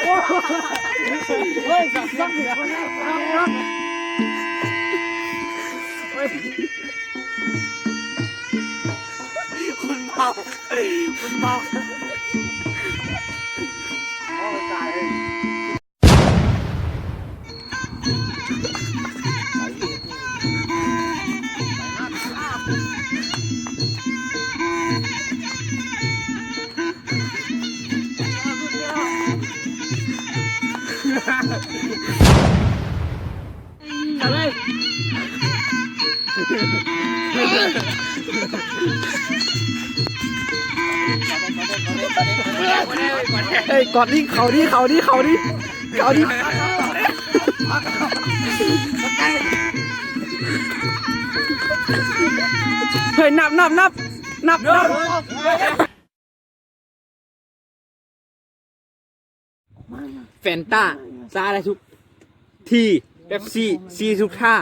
เฮ้ยสักหนึ่งคนแล้วคุณเมาคุณเมาโอ้ตายเลยอะไรเฮ้ยกอดนี่เขาดิเขาดิเขาดิเขาดิเฮ้ยนับแฟนต้าซาได้ทุกทีเอฟซีซีทุกท่า